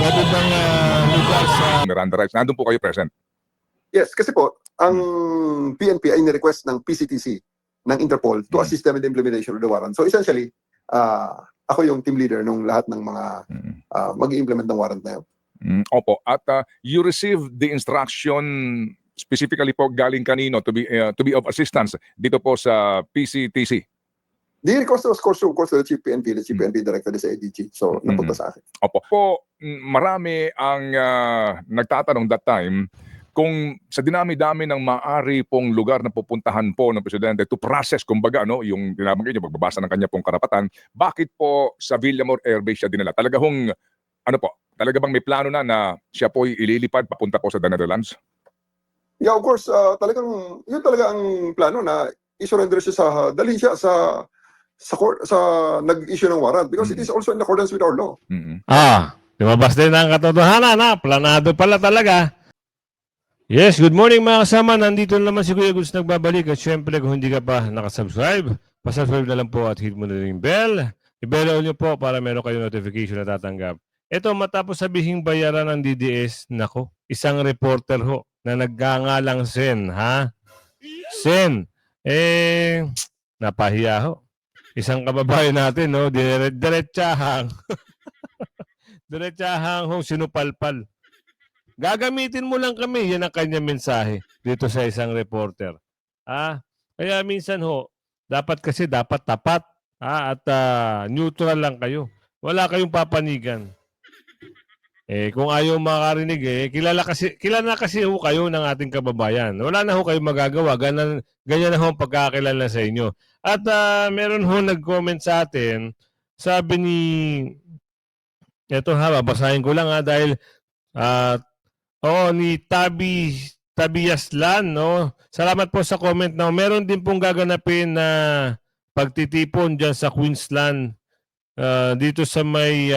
Magandang lugar sa Miranda Rights. Nandun po kayo present. Yes, kasi po, ang PNP ay ni-request ng PCTC ng Interpol to assist them in the implementation of the warrant. So essentially, ako yung team leader ng lahat ng mga mag-i-implement ng warrant na yun. Opo. At you received the instruction specifically po galing kanino to be of assistance dito po sa PCTC? The request was course to the Chief PNP, the Chief PNP Director, the ADG. So, napunta sa akin. Opo. Po, marami ang nagtatanong that time kung sa dinami-dami ng maaari pong lugar na pupuntahan po ng Presidente to process, kumbaga, no, yung dinabanggit niyo, pagbabasa ng kanya pong karapatan, bakit po sa Villamor Air Base siya dinala? Talaga hong, ano po, talaga bang may plano na siya po ililipad papunta po sa The Netherlands? Yeah, of course, talagang, yun talaga ang plano na i-surrender siya dalhin siya sa nag-issue ng warrant because it is also in accordance with our law. Lumabas din ang katotohanan na planado pala talaga. Yes, good morning mga kasama. Nandito naman si Kuya Guds nagbabalik. At syempre kung hindi ka pa nakasubscribe, pasubscribe na lang po at hit mo na rin yung bell. I-bell nyo po para meron kayong notification na tatanggap. Ito, matapos sabihing bayaran ng DDS, nako, isang reporter ho na naggangalang Sen, ha? Sen, napahiya ho. Isang kababayan natin, no, diretsahang diretsahang sinupalpal. Gagamitin mo lang kami, yan ang kanyang mensahe dito sa isang reporter. Kaya minsan ho, dapat tapat, at neutral lang kayo. Wala kayong papanigan. Kung ayaw makarinig, kilala kasi ho kayo ng ating kababayan. Wala na ho kayong magagawa. Ganyan na ho ang pagkakilala sa inyo. At meron ho nag-comment sa atin, sabi eto babasahin ko lang dahil ni Tabiaslan, no? Salamat po sa comment na meron din pong gaganapin na pagtitipon dyan sa Queensland dito sa may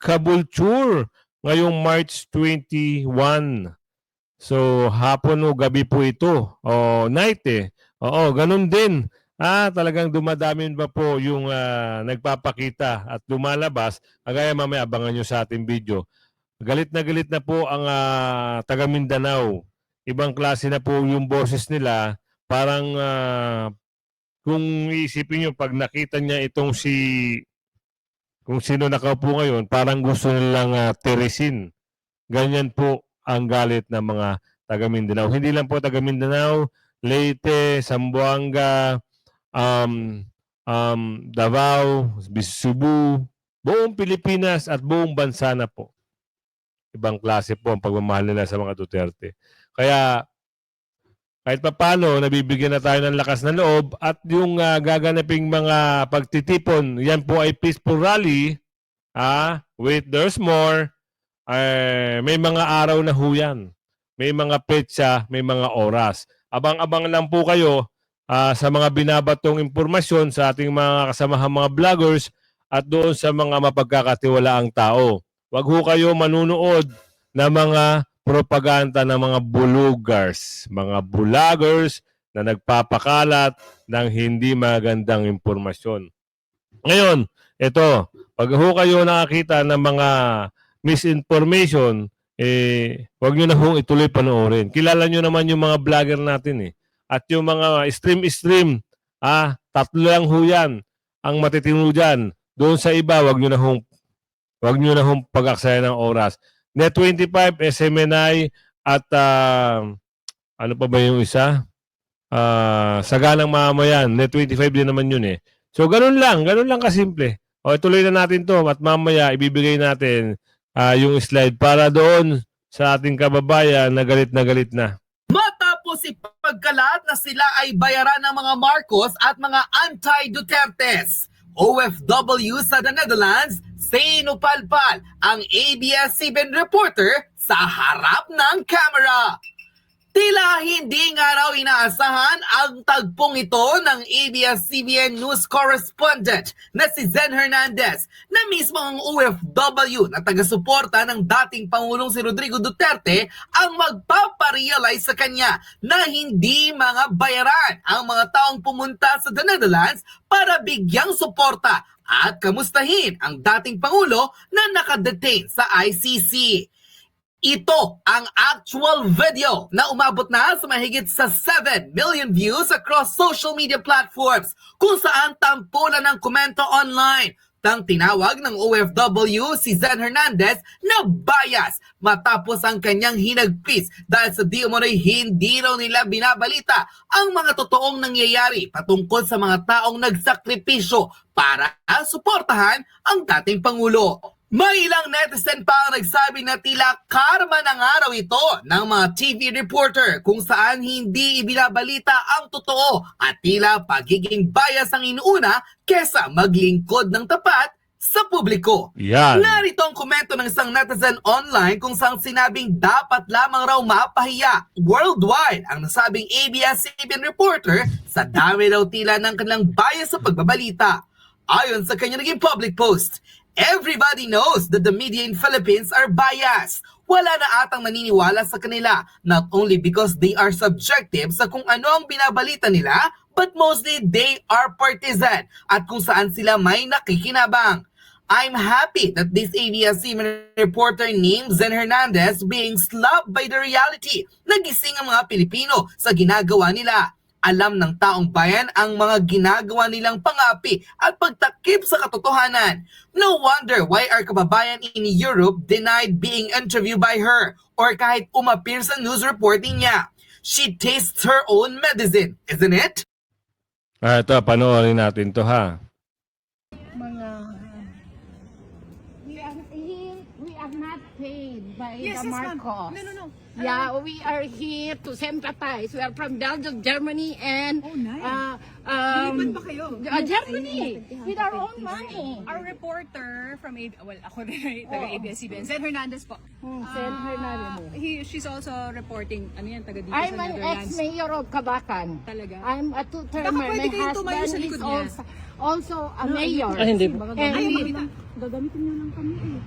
Caboolture ngayong March 21. So hapon o gabi po ito o night Oo, ganun din. Talagang dumadami ba po yung nagpapakita at lumalabas. Kagaya mamaya abangan nyo sa ating video. Galit na po ang taga Mindanao. Ibang klase na po yung boses nila. Parang kung iisipin nyo, pag nakita niya itong kung sino nakaupo ngayon, parang gusto nilang tirisin. Ganyan po ang galit ng mga taga Mindanao. Hindi lang po taga Mindanao, Leyte, Zamboanga, Davao, Cebu, buong Pilipinas at buong bansa na po. Ibang klase po ang pagmamahal nila sa mga Duterte. Kaya kahit pa paano, nabibigyan na tayo ng lakas ng loob at yung gaganaping mga pagtitipon, yan po ay peaceful rally. Wait, there's more. May mga araw na ho yan. May mga petsa, may mga oras. Abang-abang lang po kayo sa mga binabatong impormasyon sa ating mga kasamahang mga vloggers at doon sa mga mapagkakatiwalaang tao. Huwag ho kayo manunood ng mga propaganda ng mga vloggers na nagpapakalat ng hindi magandang impormasyon. Ngayon, ito, pag ho kayo nakakita ng mga misinformation, huwag nyo na hong ituloy panoorin. Kilala nyo naman yung mga vlogger natin At yung mga stream, tatlo lang ho yan ang matitino dyan. Doon sa iba, huwag nyo na hong pag-aksaya ng oras. Net25, SMNI, at ano pa ba yung isa? Saganang Mamayan. Net25 din naman yun So, ganun lang kasimple. Ituloy na natin to at mamaya ibibigay natin yung slide para doon sa ating kababayan na galit na. Matapos ipagkalat na sila ay bayaran ng mga Marcos at mga anti-Dutertes, OFW sa The Netherlands, sinupalpal ang ABS-CBN reporter sa harap ng camera. Tila hindi nga raw inaasahan ang tagpong ito ng ABS-CBN News correspondent na si Zen Hernandez na mismo ang OFW na taga-suporta ng dating Pangulong si Rodrigo Duterte ang magpaparealize sa kanya na hindi mga bayaran ang mga taong pumunta sa The Netherlands para bigyang suporta at kamustahin ang dating Pangulo na nakadetain sa ICC. Ito ang actual video na umabot na sa mahigit sa 7 million views across social media platforms kung saan tampulan ng komento online nang tinawag ng OFW si Zen Hernandez na bias matapos ang kanyang hinagpis dahil sa di umano'y hindi raw nila binabalita ang mga totoong nangyayari patungkol sa mga taong nagsakripisyo para suportahan ang dating Pangulo. May ilang netizen pa ang nagsabi na tila karma ng araw ito ng mga TV reporter kung saan hindi ibinabalita ang totoo at tila pagiging bias ang inuuna kesa maglingkod ng tapat sa publiko. Yan. Narito ang komento ng isang netizen online kung saan sinabing dapat lamang raw mapahiya worldwide ang nasabing ABS-CBN reporter sa dami raw tila ng kanilang bias sa pagbabalita. Ayon sa kanya naging public post, everybody knows that the media in Philippines are biased. Wala na atang naniniwala sa kanila, not only because they are subjective sa kung ano ang binabalita nila, but mostly they are partisan at kung saan sila may nakikinabang. I'm happy that this ABS-CBN reporter named Zen Hernandez being slapped by the reality. Nagising ang mga Pilipino sa ginagawa nila. Alam ng taong bayan ang mga ginagawa nilang pangapi at pagtakip sa katotohanan. No wonder why our kababayan in Europe denied being interviewed by her or kahit umapir sa news reporting niya. She tastes her own medicine, isn't it? Ito, panoorin natin to ha. We are not paid by Yes, the yes, ma'am. Marcos. No. Yeah, we are here to sympathize. We are from Belgium, Germany, and Oh, nice. um, Lumipat ba kayo? Germany with our own money. Our reporter from ako rin taga ABS-CBN, Zen Hernandez po. Sen Hernandez. She's also reporting, taga dito I'm sa an Netherlands. ex-mayor of Cabacan. Talaga? I'm a two-termer. Baka pwede My kayong tumayo sa husband likod is niya. also a mayor. Ay, hindi. And Ay, we- makita. Gagamitin niyo lang kami eh.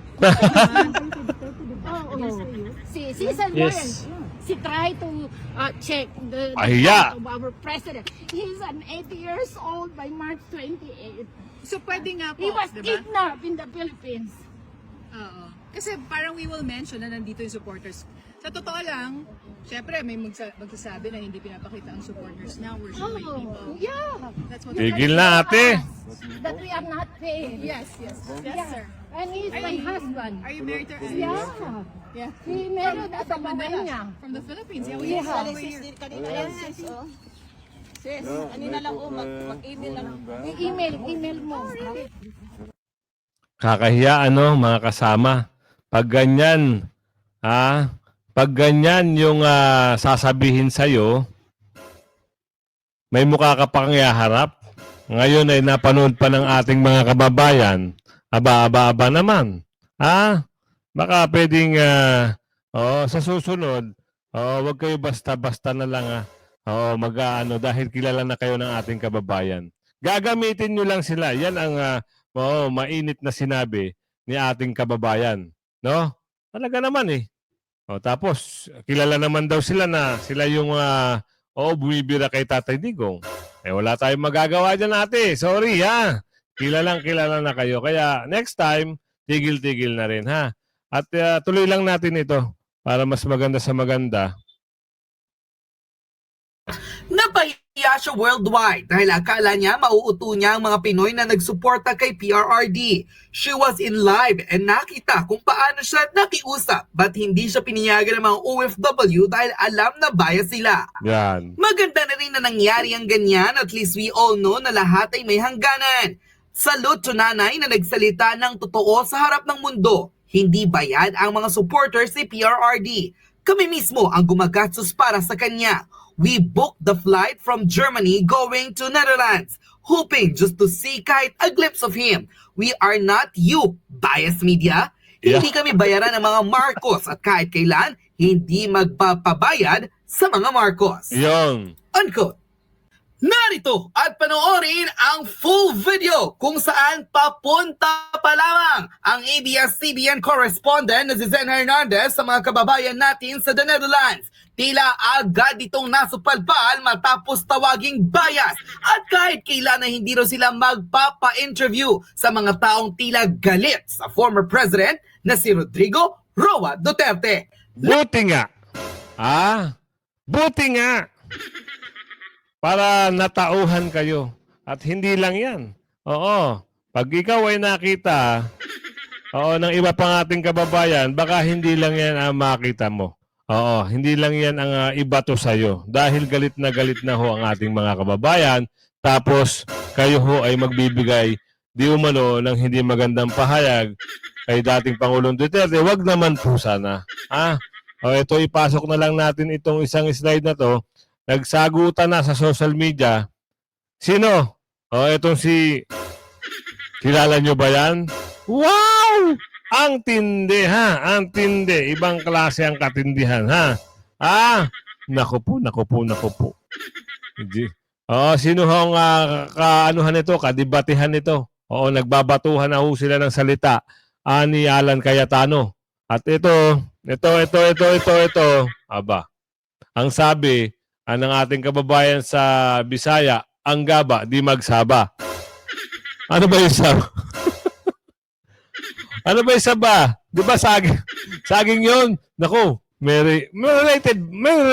Si Sen Yes. she tried to check the Ahiya. of our president. He's an 80 years old by March 28. So pwede nga po, He was diba? kidnapped in the Philippines. Oo. Kasi parang we will mention na nandito yung supporters. Sa totoo lang, syempre may magsasabi na hindi pinapakita ang supporters now. We're showing people. Yeah. That's what Tigil na ate. That we are not paid. Yes, sir. And he's my husband. Are you married to Yeah. Yeah. He married at the Manila. From the Philippines. Yeah, we have over here. Email mo. Kakahiya mga kasama. Pag ganyan, pag ganyan yung sasabihin sa'yo, may mukha ka pang iharap. Ngayon ay napanood pa ng ating mga kababayan. Aba naman. Baka pwedeng sa susunod, wag kayo basta-basta na lang dahil kilala na kayo ng ating kababayan. Gagamitin nyo lang sila. Yan ang mainit na sinabi ni ating kababayan. No? Talaga naman eh. Tapos, kilala naman daw sila na sila yung bumibira kay Tatay Digong. Wala tayong magagawa dyan ate. Sorry kilala na kayo. Kaya next time, tigil-tigil na rin ha. At tuloy lang natin ito para mas maganda sa maganda. Napahiya siya worldwide dahil akala niya mauuto niya ang mga Pinoy na nagsuporta kay PRRD. She was in live and nakita kung paano siya nakiusap but hindi siya piniyagan ng mga OFW dahil alam na bias sila. Yan. Maganda na rin na nangyari ang ganyan, at least we all know na lahat ay may hangganan. Salute to nanay na nagsalita ng totoo sa harap ng mundo. Hindi bayad ang mga supporters ni PRRD. Kami mismo ang gumagastos para sa kanya. We booked the flight from Germany going to Netherlands, hoping just to see kahit a glimpse of him. We are not you, biased media. Yeah. Hindi kami bayaran ng mga Marcos at kahit kailan, hindi magpapabayad sa mga Marcos. Yung. Unquote. Narito at panoorin ang full video kung saan papunta pa lamang ang ABS-CBN correspondent na si Zen Hernandez sa mga kababayan natin sa the Netherlands. Tila agad itong nasupalpal matapos tawaging bias at kahit kailan na hindi raw sila magpapa-interview sa mga taong tila galit sa former president na si Rodrigo Roa Duterte. Buti nga. Buti nga. Para natauhan kayo. At hindi lang yan. Oo. Pag ikaw ay nakita, ng iba pang ating kababayan, baka hindi lang yan ang makita mo. Oo, hindi lang yan ang ibato sa'yo. Dahil galit na ho ang ating mga kababayan, tapos kayo ho ay magbibigay di umano ng hindi magandang pahayag kay dating Pangulong Duterte. Wag naman po sana. Ito ipasok na lang natin itong isang slide na to. Nagsagutan na sa social media. Sino? Itong kilala nyo ba yan? Wow! Ang tindi, ha? Ang tindi. Ibang klase ang katindihan, ha? Naku po. Sino hong kaanuhan ito, kadibatihan nito? Nagbabatuhan na ho sila ng salita ni Alan Cayetano. At ito. Aba, ang sabi ng ating kababayan sa Bisaya, ang gaba, di magsaba. Ano ba yung saba? Ano ba yung saba? Di ba saging yun? Naku, may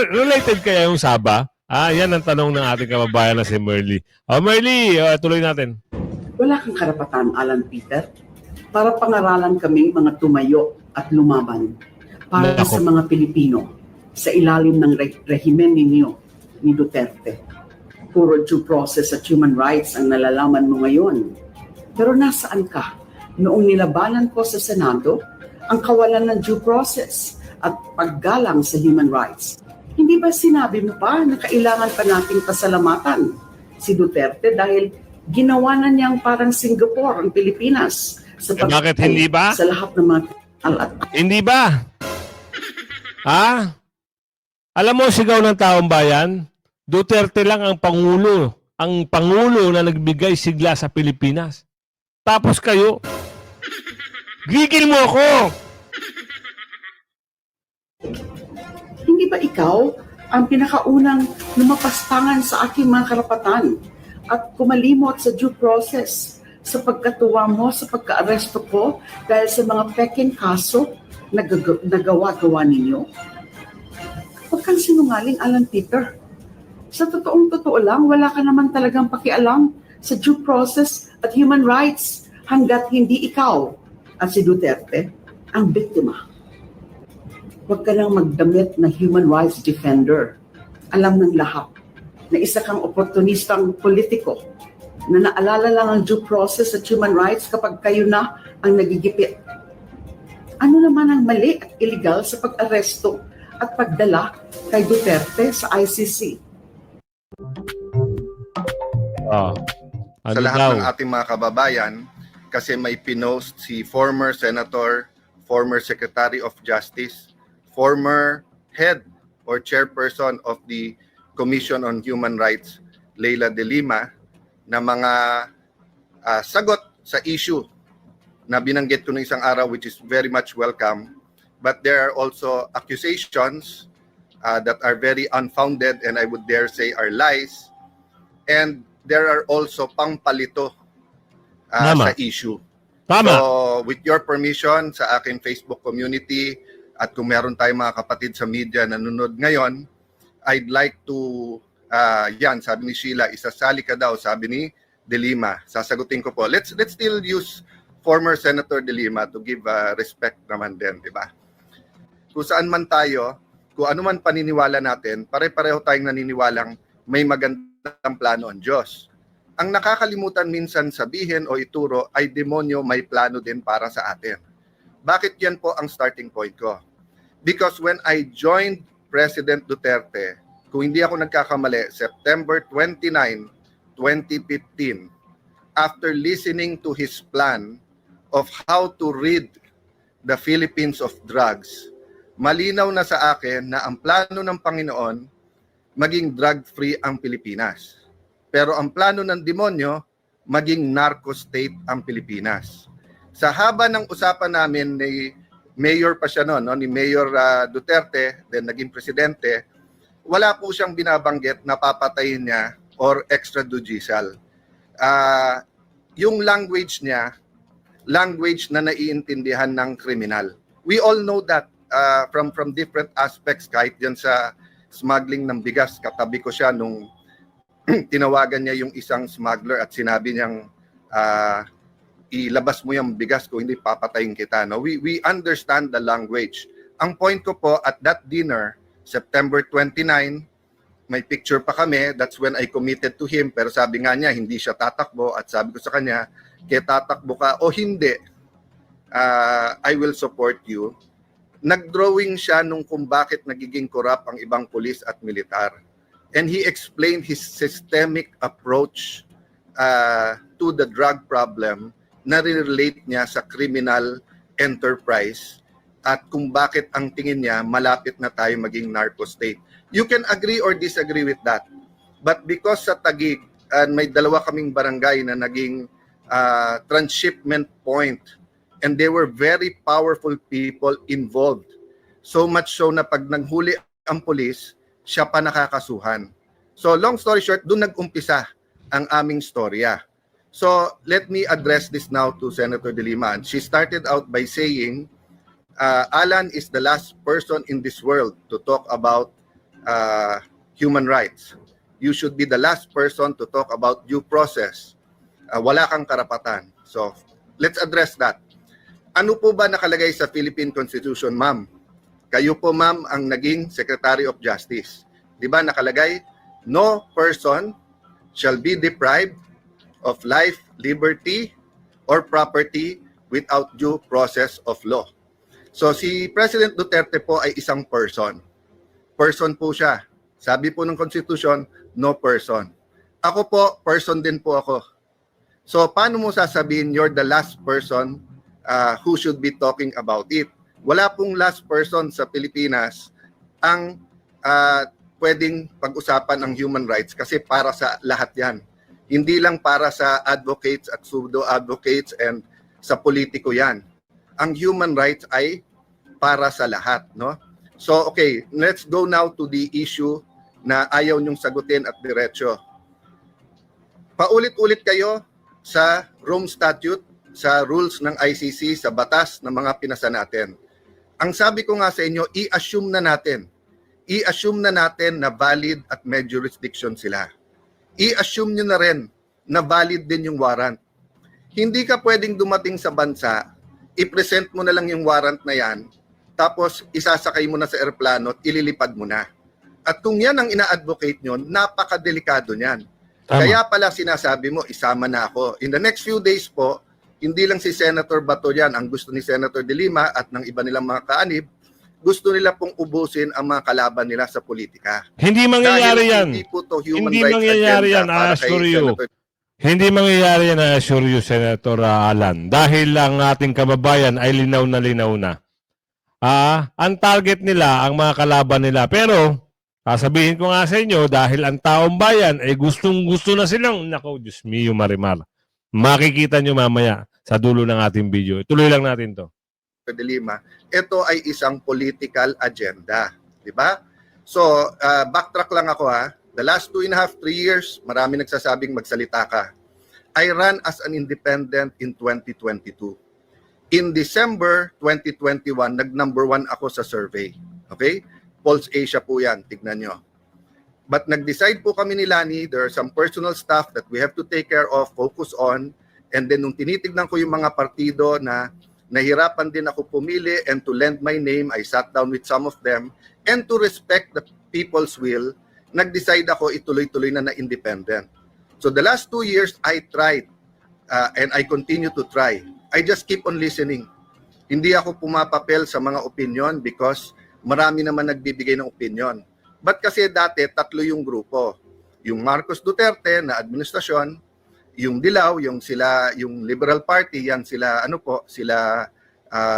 related kaya yung saba? Yan ang tanong ng ating kababayan na si Merly. Merly, tuloy natin. Wala kang karapatan, Alan Peter, para pangaralan kaming mga tumayo at lumaban para sa mga Pilipino sa ilalim ng rehimen ninyo ni Duterte. Puro due process at human rights ang nalalaman mo ngayon. Pero nasaan ka noong nilabanan ko sa Senado ang kawalan ng due process at paggalang sa human rights? Hindi ba sinabi mo pa na kailangan pa nating pasalamatan si Duterte dahil ginawa na niyang parang Singapore ang Pilipinas sa bakit hindi ba? Sa lahat ng mga hindi ba? Alam mo, sigaw ng taong bayan, Duterte lang ang Pangulo na nagbigay sigla sa Pilipinas. Tapos kayo, gigil mo ako! Hindi ba ikaw ang pinakaunang lumapastangan sa aking mga karapatan at kumalimot sa due process sa pagkatuwa mo sa pagka-aresto ko dahil sa mga peking kaso na nagawa-gawa ninyo? Huwag kang sinungaling, Alan Peter. Sa totoo lang, wala ka naman talagang pakialam sa due process at human rights hanggat hindi ikaw at si Duterte ang biktima. Huwag ka nang magdamit na human rights defender. Alam ng lahat na isa kang oportunistang politiko na naalala lang ang due process at human rights kapag kayo na ang nagigipit. Ano naman ang mali at illegal sa pag-aresto at pagdala kay Duterte sa ICC? Ano sa lahat daw? ng ating mga kababayan, kasi may pinost si former Senator, former Secretary of Justice, former head or chairperson of the Commission on Human Rights, Leila de Lima, na mga sagot sa issue na binanggit ko ng isang araw, which is very much welcome. But there are also accusations that are very unfounded and I would dare say are lies. And there are also pangpalito sa issue. Tama. So with your permission sa aking Facebook community at kung meron tayong mga kapatid sa media na nanonood ngayon, I'd like to sabi ni Sheila, isasali ka daw, sabi ni De Lima. Sasagutin ko po. Let's still use former Senator De Lima to give respect naman din, di ba? Kung saan man tayo, kung ano man paniniwala natin, pare-pareho tayong naniniwalang may magandang plano ang Diyos. Ang nakakalimutan minsan sabihin o ituro ay demonyo may plano din para sa atin. Bakit yan po ang starting point ko? Because when I joined President Duterte, kung hindi ako nagkakamali, September 29, 2015, after listening to his plan of how to rid the Philippines of drugs, malinaw na sa akin na ang plano ng Panginoon maging drug-free ang Pilipinas. Pero ang plano ng demonyo, maging narco state ang Pilipinas. Sa haba ng usapan namin ni Mayor pa siya noon, no? Ni Mayor Duterte, then naging presidente, wala po siyang binabanggit na papatayin niya or extrajudicial. Yung language niya, language na naiintindihan ng kriminal. We all know that from different aspects, kahit yan sa smuggling ng bigas, katabi ko siya nung tinawagan niya yung isang smuggler at sinabi niyang ilabas mo yung bigas ko, hindi papatayin kita. No? We understand the language. Ang point ko po, at that dinner, September 29, may picture pa kami, that's when I committed to him, pero sabi nga niya, hindi siya tatakbo, at sabi ko sa kanya, kaya tatakbo ka o hindi, I will support you. Nag-drawing siya nung kung bakit nagiging corrupt ang ibang pulis at militar. And he explained his systemic approach to the drug problem na relate niya sa criminal enterprise at kung bakit ang tingin niya malapit na tayo maging narco state. You can agree or disagree with that. But because sa Taguig, may dalawa kaming barangay na naging transshipment point and they were very powerful people involved. So much so na pag nanghuli ang pulis, siya pa nakakasuhan. So long story short, doon nag-umpisa ang aming storya. So let me address this now to Senator De Lima. She started out by saying, Alan is the last person in this world to talk about human rights. You should be the last person to talk about due process. Wala kang karapatan. So let's address that. Ano po ba nakalagay sa Philippine Constitution, ma'am? Kayo po, ma'am, ang naging Secretary of Justice. Di ba nakalagay, no person shall be deprived of life, liberty, or property without due process of law. So si President Duterte po ay isang person. Person po siya. Sabi po ng Constitution, no person. Ako po, person din po ako. So paano mo sasabihin you're the last person who should be talking about it? Wala pong last person sa Pilipinas ang pwedeng pag-usapan ng human rights kasi para sa lahat yan. Hindi lang para sa advocates at pseudo-advocates and sa politiko yan. Ang human rights ay para sa lahat, no? So, okay, let's go now to the issue na ayaw niyong sagutin at diretso. Paulit-ulit kayo sa Rome Statute, sa rules ng ICC, sa batas ng mga pinasa natin. Ang sabi ko nga sa inyo, i-assume na natin na valid at may jurisdiction sila. I-assume nyo na rin na valid din yung warrant. Hindi ka pwedeng dumating sa bansa, i-present mo na lang yung warrant na yan, tapos isasakay mo na sa eroplano at ililipad mo na. At kung yan ang ina-advocate nyo, napakadelikado niyan. Kaya pala sinasabi mo, isama na ako. In the next few days po, hindi lang si Senator Bato yan, ang gusto ni Senator De Lima at ng iba nilang mga kaanib, gusto nila pong ubusin ang mga kalaban nila sa politika. Hindi mangyayari yan. Hindi po to human Hindi rights mangyayari yan, agenda para kay I-assure you. Senator. Hindi mangyayari yan, I-assure you, Senator Alan. Dahil lang ating kababayan ay linaw na. Ang target nila, ang mga kalaban nila. Pero, sasabihin ko nga sa inyo, dahil ang taong bayan ay gustong-gusto na silang, nako, Diyos mio, Marimar. Makikita nyo mamaya sa dulo ng ating video. Ituloy lang natin to. De Lima, ito ay isang political agenda. Di ba? So, backtrack lang ako ha. The last 2.5, 3 years, marami nagsasabing magsalita ka. I ran as an independent in 2022. In December 2021, nag-number 1 ako sa survey. Okay? Pulse Asia po yan, tignan nyo. But nag-decide po kami ni Lani, there are some personal stuff that we have to take care of, focus on, and then nung tinitignan ko yung mga partido na nahirapan din ako pumili and to lend my name, I sat down with some of them, and to respect the people's will, nag-decide ako ituloy-tuloy na independent. So the last 2 years, I tried, and I continue to try. I just keep on listening. Hindi ako pumapapel sa mga opinion because marami naman nagbibigay ng opinion. But kasi dati, 3 yung grupo. Yung Marcos Duterte na administrasyon, yung Dilaw, yung Liberal Party, yan sila, sila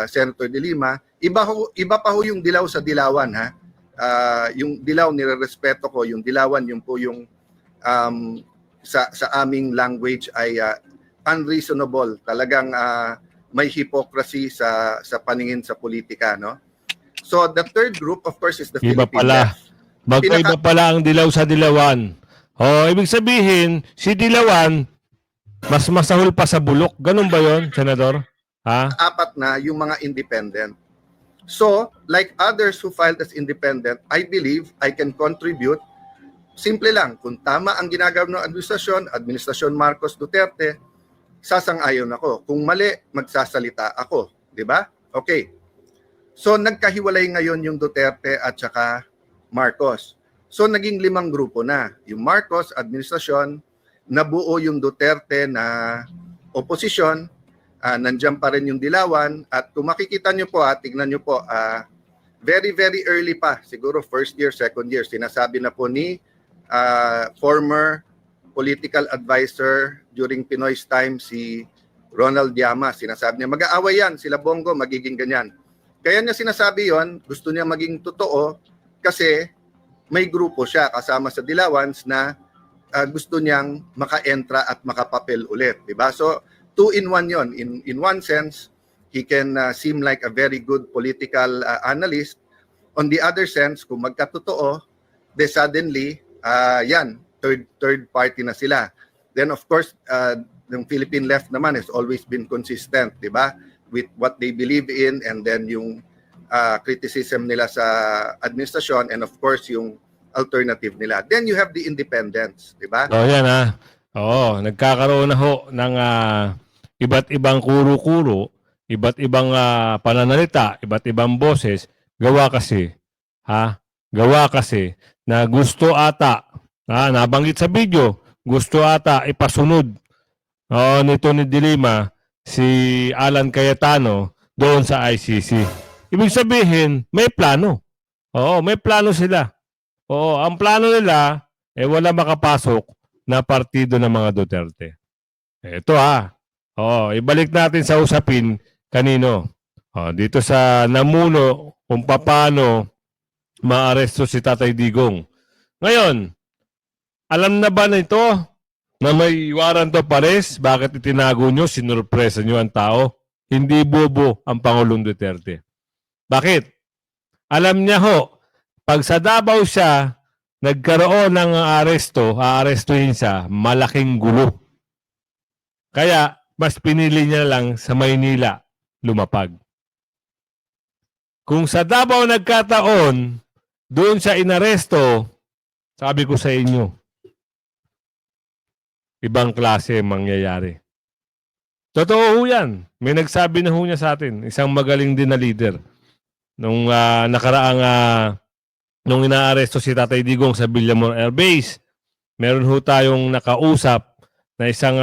Senator De Lima, iba pa ho yung dilaw sa dilawan, ha. Yung dilaw nirerespeto ko, yung dilawan yung po yung sa aming language ay unreasonable. Talagang may hypocrisy sa paningin sa politika, no? So the third group, of course, is the Iba Philippine pala. left. Magkaiba pala ang dilaw sa dilawan. Ibig sabihin, si dilawan, mas masahol pa sa bulok. Ganun ba yon, Senador? Ha? Apat na yung mga independent. So, like others who filed as independent, I believe I can contribute. Simple lang, kung tama ang ginagawa ng administrasyon Marcos Duterte, sasang-ayon ako. Kung mali, magsasalita ako. Di ba? Okay. So, nagkahiwalay ngayon yung Duterte at saka Marcos. So, naging 5 grupo na. Yung Marcos, administrasyon, nabuo yung Duterte na oposisyon, nandiyan pa rin yung dilawan, at kung makikita nyo po, tignan nyo po, very, very early pa, siguro first year, second year, sinasabi na po ni former political advisor during Pinoy's time, si Ronald Llamas, sinasabi niya, mag-aaway yan, sila Bongo, magiging ganyan. Kaya niya sinasabi yon, gusto niya maging totoo, kasi may grupo siya kasama sa Dilawans na gusto niyang maka-entra at makapapel ulit, di ba? So, 2-in-1 yon. In one sense, he can seem like a very good political analyst. On the other sense, kung magkatotoo, de suddenly, yan, third party na sila. Then of course, the Philippine left naman has always been consistent, di ba? With what they believe in, and then yung criticism nila sa administrasyon, and of course yung alternative nila. Then you have the independents, di ba? Yan ha. Oo, nagkakaroon na ho ng iba't ibang kuro-kuro, iba't ibang pananalita, iba't ibang boses. Gawa kasi na gusto ata, nabanggit sa video, gusto ata ipasunod nito ni De Lima si Alan Cayetano doon sa ICC. Ibig sabihin, may plano. May plano sila. Ang plano nila, wala makapasok na partido ng mga Duterte. Ito ibalik natin sa usapin kanino. Dito sa namuno kung paano maaresto si Tatay Digong. Ngayon, alam na ba nito na may warrant of arrest? Bakit itinago nyo, sinurpresa nyo ang tao? Hindi bobo ang Pangulong Duterte. Bakit? Alam niya ho, pag sa Davao siya, nagkaroon ng aarestuhin siya, malaking gulo. Kaya, mas pinili niya lang sa Maynila lumapag. Kung sa Davao nagkataon, doon siya inaresto, sabi ko sa inyo, ibang klase mangyayari. Totoo ho yan. May nagsabi na ho niya sa atin, isang magaling din na leader. Nung nakaraang, nung inaaresto si Tatay Digong sa Villamor Air Base, meron ho tayong nakausap na isang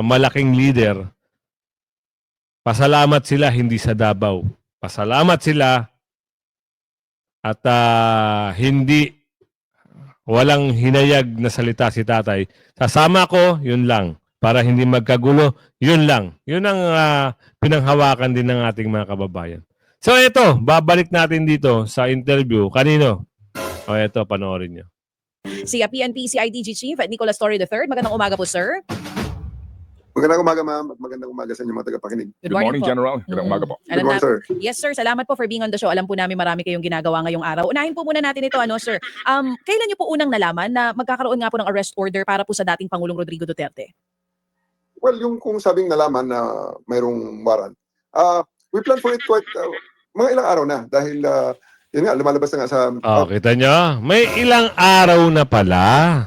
malaking leader. Pasalamat sila, hindi sa Davao. Pasalamat sila at walang hinayag na salita si tatay. Sasama ko, yun lang. Para hindi magkagulo, yun lang. Yun ang pinanghawakan din ng ating mga kababayan. So ito, babalik natin dito sa interview. Kanino? Ito, panoorin nyo. Si PNP CIDG Chief Nicolas Torre III. Magandang umaga po, sir. Magandang umaga, ma'am, at magandang umaga sa inyo mga tagapakinig. Good morning, po. General. Magandang umaga po. Good morning, sir. Yes, sir. Salamat po for being on the show. Alam po namin marami kayong ginagawa ngayong araw. Unahin po muna natin ito, sir. Kailan niyo po unang nalaman na magkakaroon nga po ng arrest order para po sa dating Pangulong Rodrigo Duterte? Well, yung kung sabing nalaman na mayroong warrant, we plan for it quite mga ilang araw na dahil yun nga, lumalabas na nga sa... Kita nyo? May ilang araw na pala.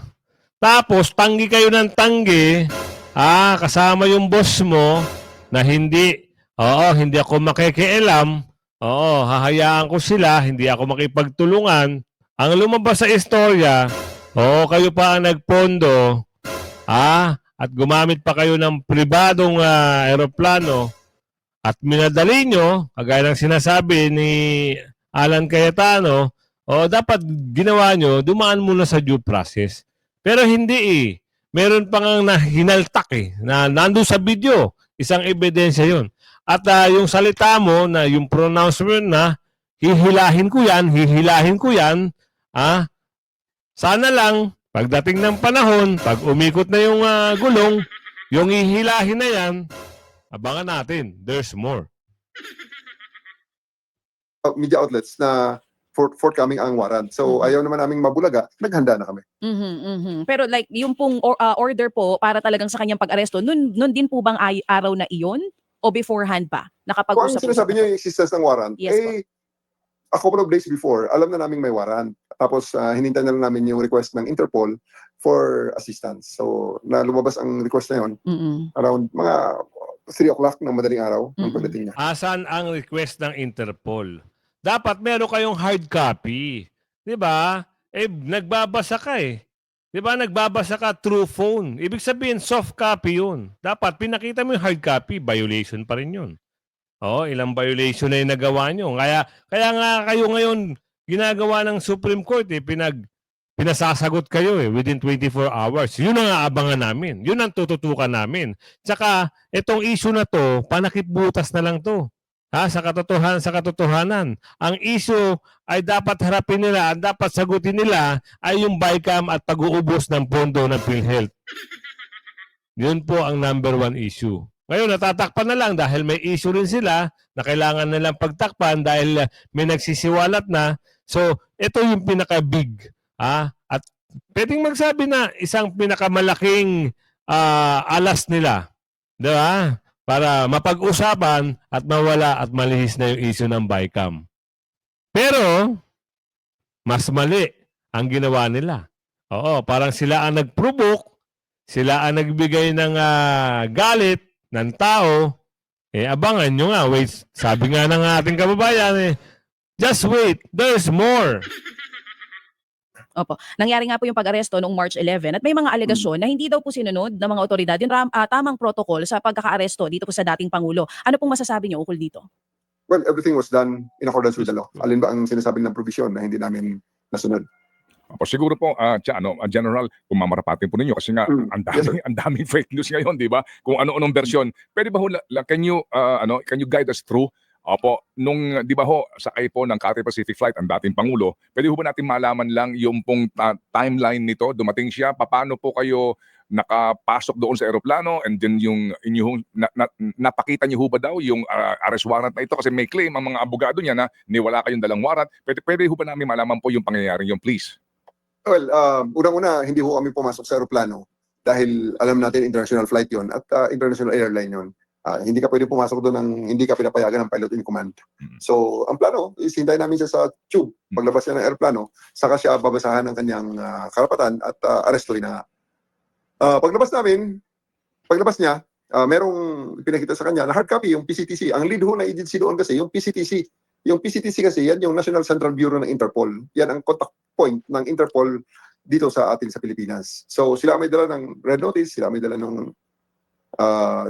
Tapos, tanggi kayo ng tanggi. Kasama yung boss mo na hindi ako makikialam. Hahayaan ko sila, hindi ako makipagtulungan. Ang lumabas sa istorya, kayo pa ang nagpondo, at gumamit pa kayo ng pribadong aeroplano at minadali nyo, kagaya ng sinasabi ni Alan Cayetano, dapat ginawa nyo, dumaan muna sa due process. Pero hindi Meron pang hinaltak na nandun sa video. Isang ebidensya yon. At yung salita mo na yung pronouncement na hihilahin ko yan, sana lang pagdating ng panahon, pag umikot na yung gulong, yung hihilahin na yan, abangan natin, there's more. Media outlets na forthcoming ang warrant. So ayaw naman naming mabulaga, naghanda na kami. Pero like yung pong order po para talagang sa kanyang pag-aresto, nun din po bang araw na iyon o beforehand pa? Kung ang Nakapag-usap sinasabi niyo yung existence ng warrant, Yes po. a couple of days before, alam na namin may warrant. Tapos hinintay na lang namin yung request ng Interpol for assistance. So na lumabas ang request na yun around mga 3 o'clock ng madaling araw ng pagdating niya. Asan ang request ng Interpol? Dapat meron kayong hard copy. 'Di ba? Nagbabasa ka eh. 'Di ba? Nagbabasa ka through phone. Ibig sabihin soft copy 'yun. Dapat pinakita mo yung hard copy, violation pa rin 'yun. Ilang violation na yung nagawa nyo. Kaya nga kayo ngayon ginagawa ng Supreme Court pinasasagot kayo within 24 hours. Yun ang aabangan namin. Yun ang tututukan namin. Tsaka itong issue na to, panakipbutas na lang to. Sa katotohanan. Ang issue ay dapat harapin nila, ang dapat sagutin nila ay yung BICAM at pag-uubos ng pondo ng PhilHealth. Yun po ang number 1 issue. Ngayon, natatakpan na lang dahil may issue rin sila na kailangan nilang pagtakpan dahil may nagsisiwalat na. So, ito yung pinaka-big. At pwedeng magsabi na isang pinakamalaking alas nila. Diba? Para mapag-usapan at mawala at malihis na yung issue ng BICAM. Pero, mas mali ang ginawa nila. Parang sila ang nag-provoke, sila ang nagbigay ng galit ng tao. Abangan nyo nga. Wait, sabi nga ng ating kababayan, just wait, there's more. Opo. Nangyari nga po yung pag-aresto noong March 11 at may mga alegasyon na hindi daw po sinunod ng mga otoridad yung tamang protocol sa pagkaka-aresto dito po sa dating Pangulo. Ano pong masasabi niyo ukol dito? Well, everything was done in accordance with the law. Alin ba ang sinasabing ng provision na hindi namin nasunod? Siguro po, General, kung mamarapatin po ninyo kasi nga ang daming fake news ngayon, di ba? Kung ano-anong version. Pwede ba ho, can you guide us through? Nung, di ba ho, sakay po ng Cathay Pacific flight ang dating Pangulo, pwede ho ba natin malaman lang yung pong timeline nito? Dumating siya, paano po kayo nakapasok doon sa eroplano, and then yung inyong, napakita niyo ho ba daw yung arrest warrant na ito? Kasi may claim ang mga abogado niya na wala kayong dalang warrant. Pwede ho ba namin malaman po yung pangyayari yung please? Well, unang-una, hindi ho kami pumasok sa aeroplano dahil alam natin international flight yon at international airline yon. Hindi ka pwede pumasok doon ng hindi ka pinapayagan ng pilot in command. So, ang plano is hintayin namin siya sa tube. Paglabas niya ng aeroplano, saka siya babasahan ng kanyang karapatan at arestuhin na. Paglabas niya, merong pinakita sa kanya na hard copy, yung PCTC. Ang lead ho na agency doon kasi, yung PCTC. Yung PCTC kasi, yan yung National Central Bureau ng Interpol. Yan ang contact point ng Interpol dito sa atin sa Pilipinas. So, sila may dala ng red notice, sila may dala ng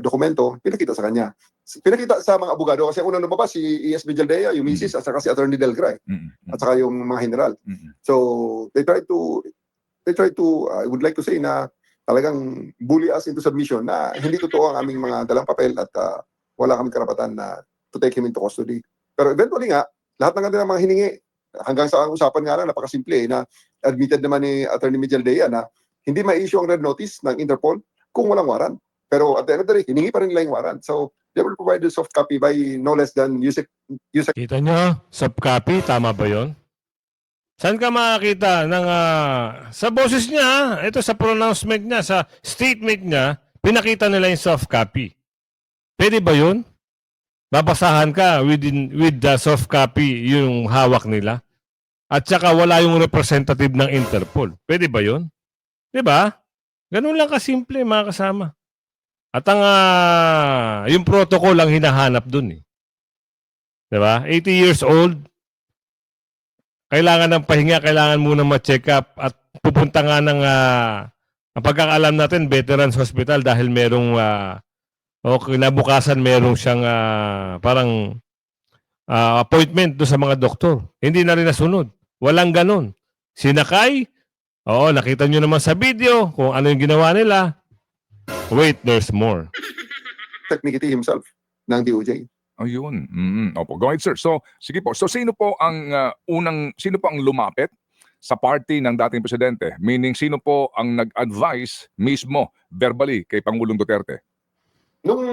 dokumento, pinakita sa kanya. Pinakita sa mga abogado kasi unang lumabas si E.S. Villaldea, yung misis, at saka si Attorney Del Gray, at saka yung mga general. So, they try to, I would like to say na talagang bully us into submission na hindi totoo ang aming mga dalang papel at wala kaming karapatan na to take him into custody. Pero eventually nga, lahat ng kanilang mga hiningi, hanggang sa usapan nga lang, napakasimple na admitted naman ni Attorney Villaldea na hindi ma-issue ang red notice ng Interpol kung walang warrant. Pero at the end of the day, hiningi pa rin nila yung warrant. So, they will provide the soft copy by no less than USEC. Kita nyo, soft copy, tama ba yun? Saan ka makakita ng, sa boses niya, ito sa pronouncement niya, sa statement niya, pinakita nila yung soft copy. Pwede ba yun? Babasahan ka with the soft copy yung hawak nila. At saka wala yung representative ng Interpol. Pwede ba yun? Diba? Ganun lang kasimple, mga kasama. At ang yung protocol ang hinahanap dun eh. 'Di ba? 80 years old. Kailangan ng pahinga, kailangan muna ma-check up at pupunta nga ng ang pagkakaalam natin Veterans Hospital dahil merong kinabukasan merong siyang parang appointment do sa mga doktor. Hindi na rin nasunod. Walang ganun. Sinakay. Nakita nyo naman sa video kung ano yung ginawa nila. Wait, there's more. Technicity himself ng DOJ. Ayun. Opo. Go ahead, sir. So, sige po. So, sino po ang lumapit sa party ng dating presidente? Meaning, sino po ang nag-advise mismo verbally kay Pangulong Duterte? Nung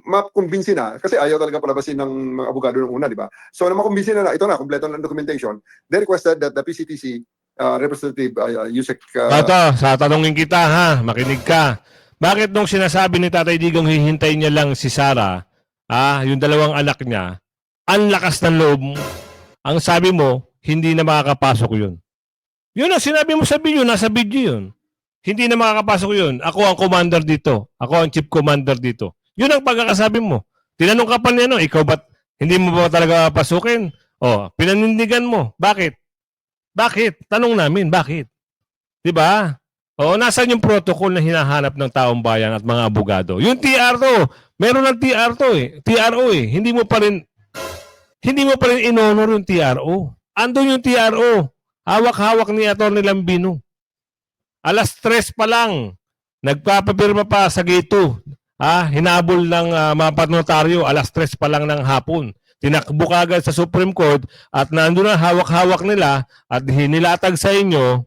makumbinsi na, kasi ayaw talaga palabasin ng mga abogado nung una, di ba? So, nung makumbinsi na ito na, kompleto ng documentation, they requested that the PCTC Representative Yusek... Tato, sa tanongin kita ha, makinig ka. Bakit nung sinasabi ni Tatay Digong hihintayin niya lang si Sara, yung dalawang anak niya, ang lakas ng loob mo, ang sabi mo, hindi na makakapasok yun. Yun ang sinabi mo sa video, nasa video yun. Hindi na makakapasok yun. Ako ang commander dito. Ako ang chief commander dito. Yun ang pagkakasabi mo. Tinanong ka pa niya, no? Ikaw ba't hindi mo ba talaga pasukin? Pinanindigan mo. Bakit? Bakit? Tanong namin, bakit? Diba? Nasaan yung protocol na hinahanap ng taong bayan at mga abogado? Yung TRO, meron ng TRO eh. Hindi mo pa rin inonor yung TRO. Andun yung TRO. Hawak-hawak ni Atty. Lambino. Alas 3 pa lang, nagpapapirma pa sa gate 2. Hinabol ng mga panotaryo, alas 3 pa lang ng hapon. Tinakbo kagad sa Supreme Court at nandun na hawak-hawak nila at hinilatag sa inyo,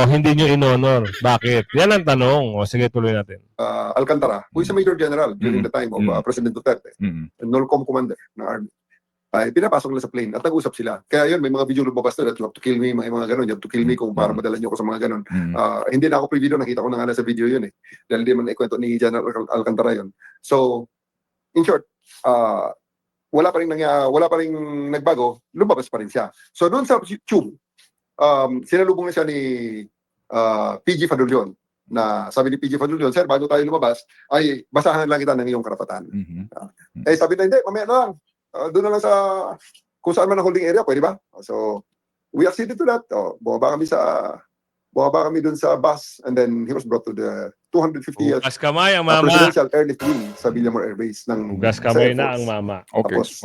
hindi nyo inonor. Bakit? Yan ang tanong. Sige, tuloy natin. Alcantara, who is a Major General during the time of President Duterte, NOLCOM commander ng Army, ay pinapasok nila sa plane at nag-usap sila. Kaya yun, may mga video lumabas na that you have to kill me, may mga ganun, you have to kill me kung para madala nyo ko sa mga ganun. Hindi na ako preview, nakita ko na nga sa video yun eh. Dahil di man ikwento ni General Alcantara yun. So, in short, wala pa ring nagbago, lumabas pa rin siya. So, doon sa tube, sinalubong na siya ni PG Fadulion, na sabi ni PG Fadulion, sir, bago tayo lumabas, ay basahan lang kita ng iyong karapatan. Sabi na, hindi, mamaya na lang. Doon na lang sa kung saan man ang holding area, pwede ba? So, we acceded to that. Bumaba kami doon sa bus and then he was brought to the 250 years Hugas kamay ang mama. Presidential Airlift Wing sa Villamor Air Base ng Hugas kamay na ang mama. Okay. Tapos,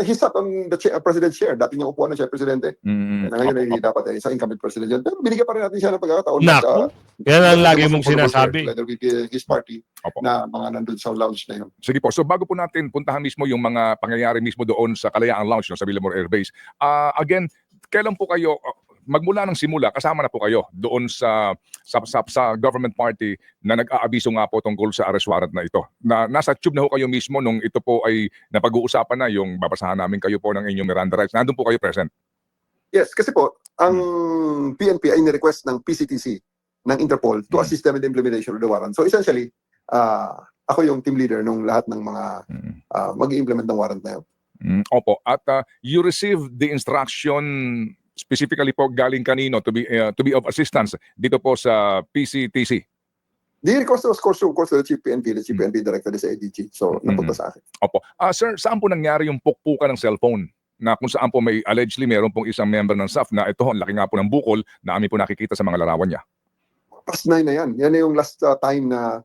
he sat on the president's chair. Dati niyang upuan na siya presidente. Na ngayon ay dapat ay sa incumbent president yan. Pero binigyan pa rin natin siya ng pagkakataon. Naku, yan ang lagi mong sinasabi. Together with his party na mga nandun sa lounge na yun. Sige po. So bago po natin puntahan mismo yung mga pangyayari mismo doon sa Kalayaan Lounge sa Villamor Air Base. Again, kailan po kayo magmula ng simula, kasama na po kayo doon sa government party na nag-aabiso nga po tungkol sa arrest warrant na ito. Nasa tube na ho kayo mismo nung ito po ay napag-uusapan na yung babasahan namin kayo po ng inyong Miranda rights. Nandun po kayo present. Yes, kasi po, ang PNP ay ni-request ng PCTC ng Interpol to assist them in the implementation of the warrant. So essentially, ako yung team leader nung lahat ng mga mag-i-implement ng warrant na yun. Opo. At you received the instruction specifically po galing kanino to be of assistance dito po sa PCTC? The request was course to the Chief PNP, the Chief PNP Director sa ADG. So, napunta sa akin. Opo. Sir, saan po nangyari yung pukpukan ng cellphone? Na kung saan po may allegedly meron pong isang member ng staff na ito, laki nga po ng bukol na amin po nakikita sa mga larawan niya. Past 9 na yan. Yan yung last time na,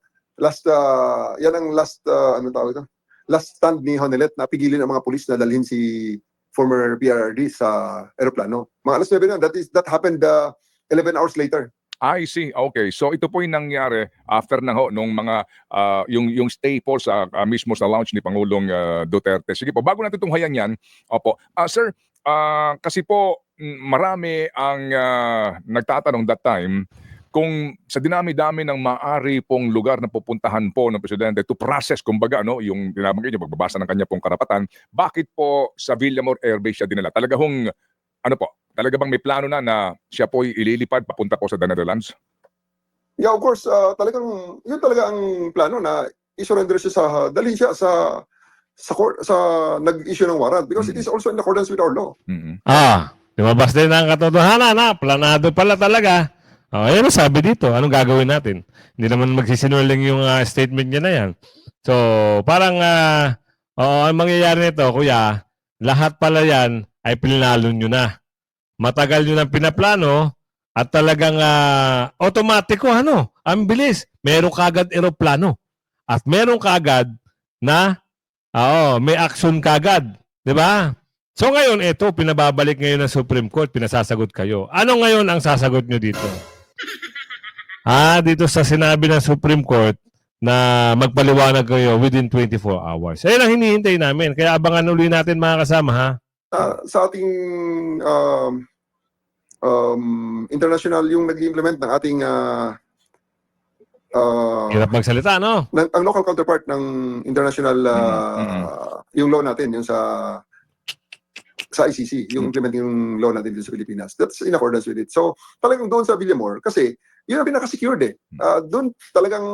yan ang last, ano tawag ito? Last stand ni Honelet na pigilin ang mga pulis na dalhin si former PRRD sa aeroplano. Mga alas 9 na, that happened 11 hours later. I see. Okay. So ito po yung nangyari after na ho nung mga yung stay po sa mismo sa lounge ni Pangulong Duterte. Sige po, bago natin tunghayan yan. Opo. Sir, kasi po marami ang nagtatanong that time kung sa dinami-dami ng maaari pong lugar na pupuntahan po ng presidente to process, kumbaga, yung dinabanggit niyo, pagbabasa ng kanya pong karapatan, bakit po sa Villamor Air Base siya dinala? Talaga bang may plano na siya po ililipad papunta po sa the Netherlands? Yeah, of course, yun talaga ang plano na i-surrender siya dalhin siya sa nag-issue ng warrant because it is also in accordance with our law. Lumabas din ang katotohanan planado pala talaga. Ayan ang sabi dito. Anong gagawin natin? Hindi naman magsisinungaling yung statement niya na yan. So, parang ang mangyayari nito, kuya, lahat pala yan ay pinalo nyo na. Matagal nyo nang pinaplano at talagang automatiko, ang bilis. Meron kagad eroplano. At meron kagad na, may action kagad. Diba? So ngayon, ito, pinababalik ngayon ng Supreme Court, pinasasagot kayo. Ano ngayon ang sasagot nyo dito? Dito sa sinabi ng Supreme Court, na magpaliwanag kayo within 24 hours. Ayun ang hinihintay namin. Kaya abangan uli natin mga kasama, ha? Sa ating international, yung nag-implement ng ating Hirap magsalita, no? ang local counterpart ng international yung law natin, yung sa ICC, yung implementing yung law natin dito sa Pilipinas. That's in accordance with it. So, talagang doon sa Villamor, kasi yun ang pinaka-secured eh. Doon talagang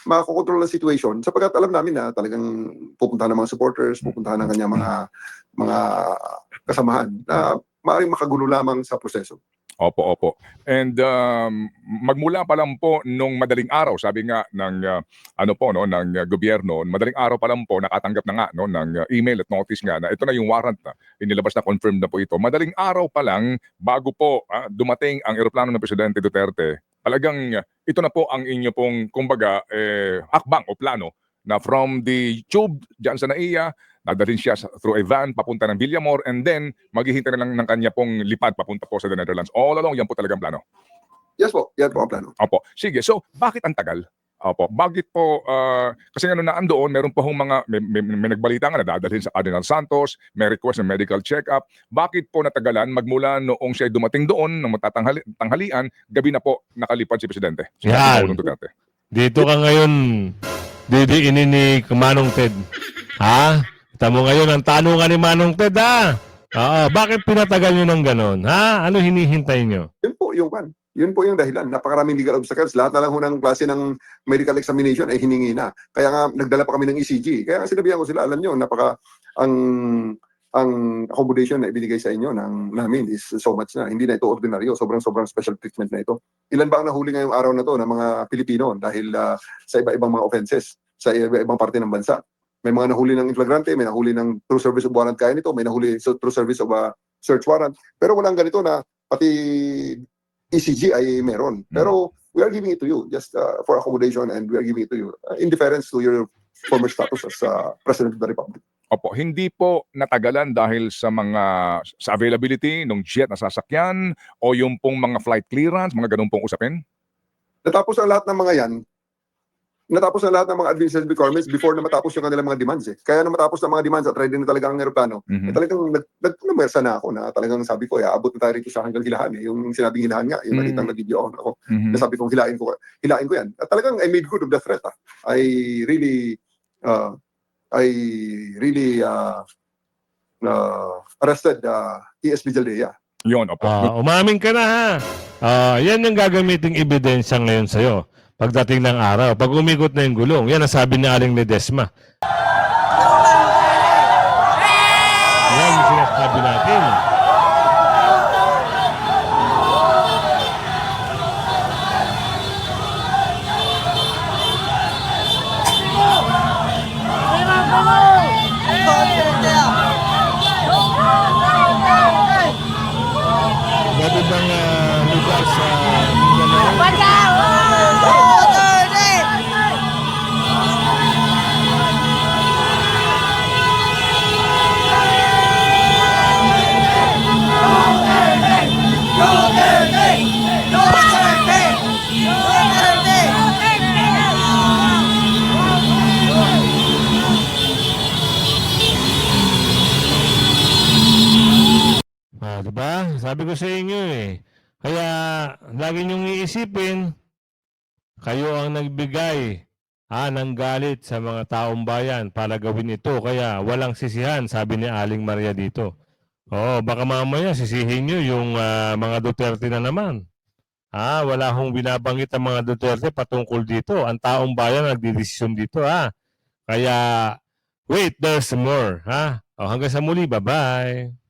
makakontrol ang situation sapagkat alam namin na talagang pupuntahan ng mga supporters, pupuntahan ng kanyang mga kasamahan na maaaring makagulo lamang sa proseso. Opo. And magmula pa lang po nung madaling araw, sabi nga ng ng gobyerno, madaling araw pa lang po nakatanggap na nga no ng email at notice nga na ito na yung warrant na inilabas na, confirmed na po ito. Madaling araw pa lang bago po dumating ang eroplano ng Presidente Duterte, talagang ito na po ang inyo pong kumbaga hakbang o plano na from the tube diyan sa NAIA, dadalhin siya through a van papunta ng Villamor, and then maghihintay na lang ng kanya pong lipad papunta po sa the Netherlands. All along, yan po talagang plano. Yes po, yan po ang plano. Opo. Sige, so bakit ang tagal? Opo. Bakit po, kasi nga nung naandoon, meron pa hong mga, may nagbalita nga na dadalhin sa Cardinal Santos, may request ng medical check-up. Bakit po natagalan magmula noong siya dumating doon, nang tanghalian, gabi na po nakalipad si Presidente? Yan. Dito ka ngayon, didiinin ni Manong Ted. Ha? Tamo ngayon ang tanungan ni Manong Ted, ha? Oo, bakit pinatagal nyo ng ganon? Ha? Ano hinihintay nyo? Yun po yung dahilan. Napakaraming legal obstacles. Lahat na lang ho ng klase ng medical examination ay hiningi na. Kaya nga, nagdala pa kami ng ECG. Kaya nga sinabihan ko sila, alam nyo, ang accommodation na ibinigay sa inyo namin is so much na. Hindi na ito ordinaryo. Sobrang special treatment na ito. Ilan ba ang nahuli ngayong araw na to ng mga Pilipino dahil sa iba-ibang mga offenses sa iba-ibang parte ng bansa? May mga nahuli ng inflagrante, may nahuli ng true service of warrant kaya nito, may nahuli sa true service of search warrant. Pero walang ganito na pati ECG ay meron. Pero we are giving it to you just for accommodation, and we are giving it to you in deference to your former status as President of the Republic. Opo, hindi po natagalan dahil sa availability ng jet na sasakyan o yung pong mga flight clearance, mga ganun pong usapin? Natapos ang lahat ng mga yan. Natapos na lahat ng mga administrative requirements before na matapos yung kanilang mga demands eh. Kaya na matapos ng mga demands at ready na talaga ang aeroplano, talagang nagpumersa na ako na talagang sabi ko, abot na tayo rito sa hanggang hilahan eh. Yung sinabing hilahan nga, yung nakitang nag-video ako, na sabi kong hilain ko yan. At talagang I made good of the threat. I really arrested ESP Jaldea. Yun, opo. Umamin ka na, ha? Yan yung gagamiting ebidensya ngayon sa'yo. Pagdating ng araw, pag umikot na yung gulong, yan ang sabi ni Aling Ledesma. Yan yung sinasabi natin. Bago bang lugar sa diba? Sabi ko sa inyo eh. Kaya lagi niyong iisipin, kayo ang nagbigay ng galit sa mga taong bayan para gawin ito. Kaya walang sisihan, sabi ni Aling Maria dito. Baka mamaya sisihin niyo yung mga Duterte na naman. Wala hong binabanggit ang mga Duterte patungkol dito. Ang taong bayan nagdidesisyon dito. Kaya wait, there's more. Hanggang sa muli, bye-bye.